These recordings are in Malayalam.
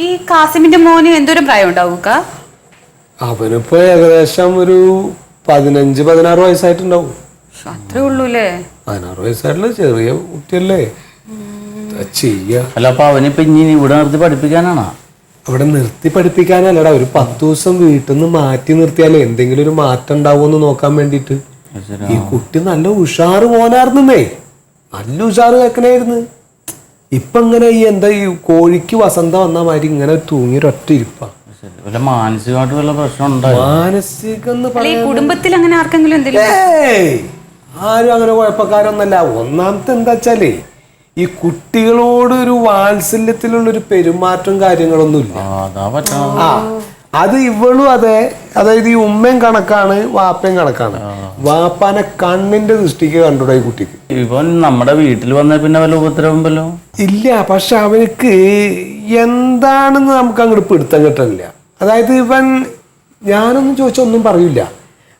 ഈ കാസിമിന്റെ മോന് എന്തോരം പ്രായം ഉണ്ടാവും? അവനിപ്പോ ഏകദേശം ഒരു 15-16 വയസ്സായിട്ടുണ്ടാവും. അത്രേ ഉള്ളൂല്ലേ? 16 വയസ്സായിട്ടുള്ള ചെറിയ കുട്ടിയല്ലേ. അല്ല, അപ്പൊ അവനിപ്പോ ഇനി ഇവിടെ നിർത്തി പഠിപ്പിക്കാനാണോ? അവിടെ നിർത്തി പഠിപ്പിക്കാനല്ലടാ, ഒരു 10 ദിവസം വീട്ടിൽ നിന്ന് മാറ്റി നിർത്തിയാലേ എന്തെങ്കിലും ഒരു മാറ്റം ഉണ്ടാവുമെന്ന് നോക്കാൻ വേണ്ടിട്ട്. ഈ കുട്ടി നല്ല ഉഷാറ് മോനായിരുന്നേ, നല്ല ഉഷാറ് കേക്കണായിരുന്നു. ഇപ്പൊ ഇങ്ങനെ ഈ എന്താ ഈ കോഴിക്ക് വസന്ത വന്ന മാതിരി ഇങ്ങനെ തൂങ്ങിയൊരൊറ്റ ഇരിപ്പാ. മാനസികമായിട്ട് വല്ല പ്രശ്നം മാനസികം കുടുംബത്തിൽ അങ്ങനെ ആർക്കെങ്കിലും ആരും അങ്ങനെ കുഴപ്പക്കാരൊന്നല്ല. ഒന്നാമത്തെ എന്താ വെച്ചാലേ ഈ കുട്ടികളോട് ഒരു വാത്സല്യത്തിലുള്ളൊരു പെരുമാറ്റം കാര്യങ്ങളൊന്നും ഇല്ല. അത് ഇവളും അതെ. അതായത് ഈ ഉമ്മയും കണക്കാണ്, വാപ്പയും കണക്കാണ്. വാപ്പാനെ കണ്ണിന്റെ ദൃഷ്ടിക്ക് കണ്ടുകൂടാ ഈ കുട്ടിക്ക്. ഇവൻ നമ്മുടെ വീട്ടിൽ വന്ന പിന്നെ വല്ല ഉപദ്രവമല്ലോ ഇല്ല. പക്ഷെ അവനക്ക് എന്താണെന്ന് നമുക്ക് അങ്ങോട്ട് പിടുത്തം കിട്ടണില്ല. അതായത് ഇവൻ ഞാനൊന്നും ചോദിച്ചാൽ ഒന്നും പറയില്ല.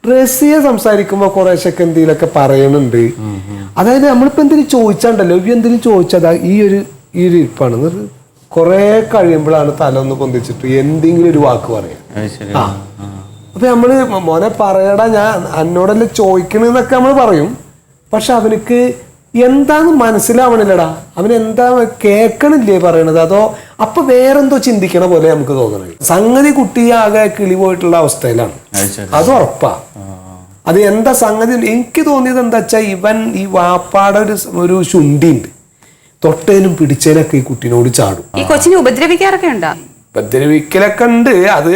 റസിയ സംസാരിക്കുമ്പോൾ കുറേശ്ശൊക്കെ എന്തെങ്കിലുമൊക്കെ പറയണുണ്ട്. അതായത് നമ്മളിപ്പോ എന്തെങ്കിലും ചോദിച്ചാണ്ടല്ലോ, എന്തെങ്കിലും ചോദിച്ചതാ ഈ ഒരു ഇരിപ്പാണ്. കുറെ കഴിയുമ്പോഴാണ് തല ഒന്ന് പൊന്തിച്ചിട്ട് എന്തെങ്കിലും ഒരു വാക്ക് പറയാം. അപ്പൊ നമ്മള് മോനെ പറയടാ, ഞാൻ എന്നോടല്ലേ ചോദിക്കണെന്നൊക്കെ നമ്മൾ പറയും. പക്ഷെ അവനക്ക് എന്താന്ന് മനസ്സിലാവണില്ലടാ. അവനെന്താ കേൾക്കണില്ലേ പറയണത്, അതോ അപ്പൊ വേറെന്തോ ചിന്തിക്കണ പോലെ നമുക്ക് തോന്നണേ. സംഗതി കുട്ടി ആകെ കിളി പോയിട്ടുള്ള അവസ്ഥയിലാണ്, അത് ഉറപ്പാ. അത് എന്താ സംഗതി എനിക്ക് തോന്നിയത് എന്താ വെച്ചാ, ഇവൻ ഈ വാപ്പാടെ ഒരു ശുണ്ഠി ഉണ്ട്, തൊട്ടേനും പിടിച്ചേനൊക്കെ ഈ കുട്ടീനോട് ചാടും. ഈ കൊച്ചിനെ ഉപദ്രവിക്കാറൊക്കെ ഉണ്ടോ? ഉപദ്രവിക്കലൊക്കെ ഉണ്ട്. അത്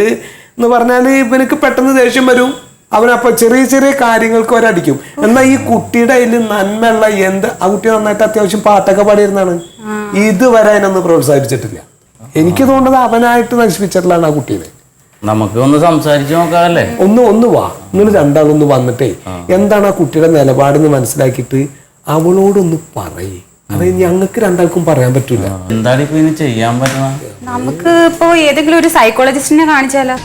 എന്ന് പറഞ്ഞാല് ഇവനക്ക് പെട്ടെന്ന് ദേഷ്യം വരും. അവനപ്പൊ ചെറിയ ചെറിയ കാര്യങ്ങൾക്ക് ഒരടിക്കും. എന്നാൽ ഈ കുട്ടിയുടെ അതിൽ നന്മയുള്ള ആ കുട്ടി നന്നായിട്ട് അത്യാവശ്യം പാട്ടൊക്കെ പാടിയിരുന്നാണ്. ഇതുവരെ അതിനൊന്നും പ്രോത്സാഹിപ്പിച്ചിട്ടില്ല. എനിക്ക് തോന്നുന്നത് അവനായിട്ട് നശിപ്പിച്ചിട്ടുള്ളതാണ് ആ കുട്ടീനെ. നമുക്ക് ഒന്ന് സംസാരിച്ചു നോക്കാല്ലേ? ഒന്ന് വാ, നിങ്ങൾ രണ്ടാളൊന്ന് വന്നിട്ടേ എന്താണ് ആ കുട്ടിയുടെ നിലപാടെന്ന് മനസ്സിലാക്കിയിട്ട് അവളോടൊന്ന് പറയേ. അത് ഞങ്ങൾക്ക് രണ്ടാൾക്കും പറയാൻ പറ്റൂല. എന്താണ് ഇപ്പൊ ഇനി ചെയ്യാൻ പറ്റുക? നമുക്ക് ഇപ്പോ ഏതെങ്കിലും ഒരു സൈക്കോളജിസ്റ്റിനെ കാണിച്ചാലോ?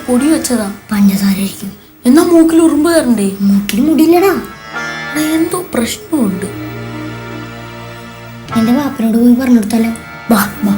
പൊടി വെച്ചതാ, പഞ്ചസാരയായിരിക്കും. എന്നാ മൂക്കിൽ ഉറുമ്പ് കയറണ്ടേ? മൂക്കിൽ മുടിയില്ലടാ, എന്തോ പ്രശ്നമുണ്ട്. എന്റെ വാപ്പനോട് പോയി പറഞ്ഞെടുത്താലോ? വാ വാ.